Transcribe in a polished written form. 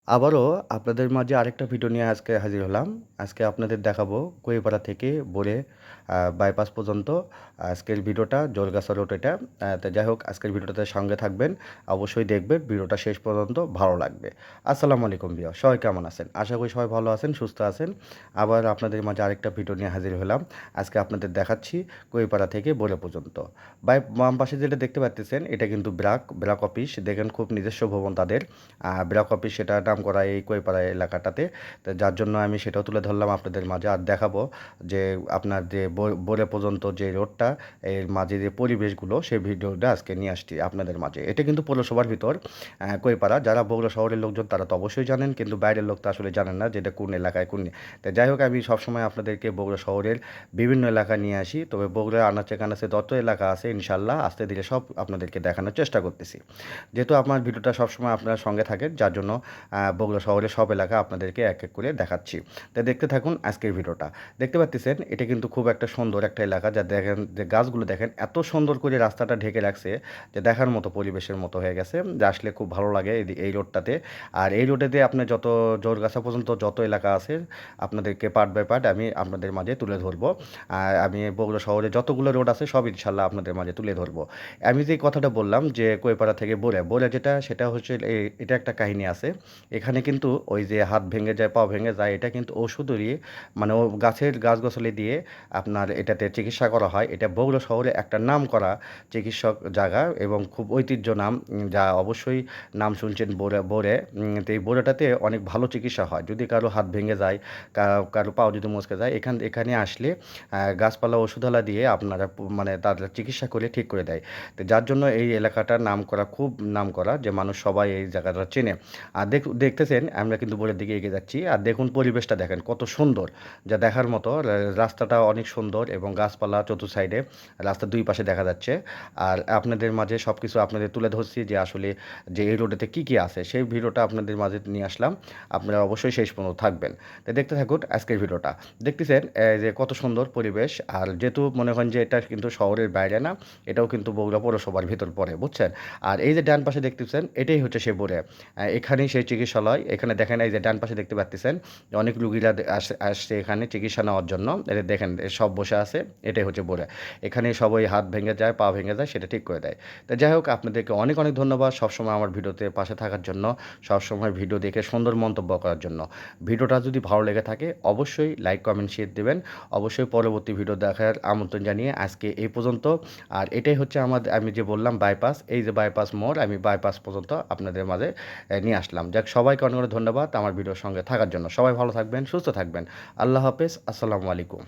আবারও আপনাদের মাঝে আরেকটা ভিডিও নিয়ে আজকে হাজির হলাম। আজকে আপনাদের দেখাবো কুড়িপাড়া থেকে বলে বাইপাস পর্যন্ত আজকের ভিডিওটা জলগাছা রোড এটা। তো যাই হোক আজকের ভিডিওটাতে সঙ্গে থাকবেন, অবশ্যই দেখবেন ভিডিওটা শেষ পর্যন্ত ভালো লাগবে। আসসালামু আলাইকুম ভিউয়ার, সবাই কেমন আছেন? আশা করি সবাই ভালো আছেন, সুস্থ আছেন। আবার আপনাদের মাঝে আরেকটা ভিডিও নিয়ে হাজির হলাম। আজকে আপনাদের দেখাচ্ছি কুড়িপাড়া থেকে বলে পর্যন্ত। বাম পাশে যেটা দেখতে পাচ্ছেন এটা কিন্তু ব্র্যাক অফিস। দেখেন খুব নিজস্ব ভবন তাদের। ব্র্যাক অফিস সেটা নাম করা এই কুড়িপাড়া এলাকাটাতে। তো যার জন্য আমি সেটাও তুলে ধরলাম আপনাদের মাঝে। আর দেখাবো যে আপনার যে বলে পর্যন্ত যে রোডটা এর মাঝে যে পরিবেশগুলো সেই ভিডিওটা আজকে নিয়ে আসছি আপনাদের মাঝে। এটা কিন্তু পৌরসভার ভিতর কুড়িপাড়া। যারা বগুড়া শহরের লোকজন তারা তো অবশ্যই জানেন, কিন্তু বাইরের লোক তো আসলে জানেন না যে এটা কোন এলাকায় কোন। তো যাই হোক আমি সবসময় আপনাদেরকে বগুড়া শহরের বিভিন্ন এলাকা নিয়ে আসি। তবে বগুড়া আনাচে কানাচে যত এলাকা আছে ইনশাল্লাহ আস্তে ধীরে সব আপনাদেরকে দেখানোর চেষ্টা করতেছি। যেহেতু আমার ভিডিওটা সবসময় আপনার সঙ্গে থাকেন, যার জন্য বগুড়া শহরের সব এলাকা আপনাদেরকে এক এক করে দেখাচ্ছি। তো দেখতে থাকুন আজকের ভিডিওটা। দেখতে পাচ্ছেন এটা কিন্তু খুব একটা সুন্দর একটা এলাকা, যা দেখেন যে গাছগুলো দেখেন এত সুন্দর করে রাস্তাটা ঢেকে রাখছে যে দেখার মতো পরিবেশের মতো হয়ে গেছে, যা আসলে খুব ভালো লাগে এই রোডটাতে। আর এই রোডেতে আপনি যত জোরগাছা পর্যন্ত যত এলাকা আছে আপনাদেরকে পার্ট বাই পার্ট আমি আপনাদের মাঝে তুলে ধরবো। আর আমি বগুড়া শহরে যতগুলো রোড আছে সব ইনশাল্লাহ আপনাদের মাঝে তুলে ধরবো। আমি যে কথাটা বললাম যে কুড়িপাড়া থেকে বলে যেটা সেটা হচ্ছে এটা একটা কাহিনী আছে। এখানে কিন্তু ওই যে হাত ভেঙে যায়, পা ভেঙে যায়, এটা কিন্তু ওষুধ দিয়ে মানে ও গাছগাছালি দিয়ে আপনার এটাতে চিকিৎসা করা হয়। এটা বগুড়া শহরে একটা নাম করা চিকিৎসক জায়গা এবং খুব ঐতিহ্য নাম, যা অবশ্যই নাম শুনছেন বোরে। তো এই বোরেটাতে অনেক ভালো চিকিৎসা হয়। যদি কারো হাত ভেঙে যায়, কারো পাও যদি মচকে যায়, এখানে আসলে গাছপালা ওষুধওয়ালা দিয়ে আপনারা মানে তাদের চিকিৎসা করে ঠিক করে দেয়। তো যার জন্য এই এলাকাটার নাম করা, খুব নাম করা, যে মানুষ সবাই এই জায়গাটা চেনে। আর দেখতেছেন আমরা কিন্তু বোরের দিকে এগিয়ে যাচ্ছি। আর দেখুন পরিবেশটা দেখেন কত সুন্দর, যা দেখার মতো। রাস্তাটা অনেক সুন্দর এবং গাছপালা চতুর সাইডে রাস্তার দুই পাশে দেখা যাচ্ছে। আর আপনাদের মাঝে সব কিছু আপনাদের তুলে ধরছি যে আসলে যে এই রোডেতে কী কী আছে সেই ভিডিওটা আপনাদের মাঝে নিয়ে আসলাম। আপনারা অবশ্যই শেষ পর্যন্ত থাকবেন। তো দেখতে থাকুন আজকের ভিডিওটা। দেখতেছেন যে কত সুন্দর পরিবেশ। আর যেহেতু মনে করেন যে এটা কিন্তু শহরের বাইরে না, এটাও কিন্তু বগুড়া পৌরসভার ভিতর পড়ে, বুঝছেন? আর এই যে ডান পাশে দেখতেছেন এটাই হচ্ছে সে বোরে। এখানেই সেই চিকিৎসালয়। এখানে দেখেন এই যে ডান পাশে দেখতে পাচ্ছেন অনেক রুগীরা আসছে এখানে চিকিৎসা নেওয়ার জন্য। এটা দেখেন সব বসে আছে, এটাই হচ্ছে বোরে। এখানে সবাই হাত ভেঙে যায়, পা ভেঙে যায়, সেটা ঠিক করে দেয়। তো যাই হোক আপনাদেরকে অনেক অনেক ধন্যবাদ সবসময় আমার ভিডিওতে পাশে থাকার জন্য, সবসময় ভিডিও দেখে সুন্দর মন্তব্য করার জন্য। ভিডিওটা যদি ভালো লেগে থাকে অবশ্যই লাইক কমেন্ট শেয়ার দেবেন। অবশ্যই পরবর্তী ভিডিও দেখার আমন্ত্রণ জানিয়ে আজকে এই পর্যন্ত। আর এটাই হচ্ছে আমি যে বললাম বাইপাস, এই যে বাইপাস মোড়, আমি বাইপাস পর্যন্ত আপনাদের মাঝে নিয়ে আসলাম। যাক সবাইকে অনেক অনেক ধন্যবাদ আমার ভিডিওর সঙ্গে থাকার জন্য। সবাই ভালো থাকবেন, সুস্থ থাকবেন। আল্লাহ হাফেজ, আসসালামু আলাইকুম।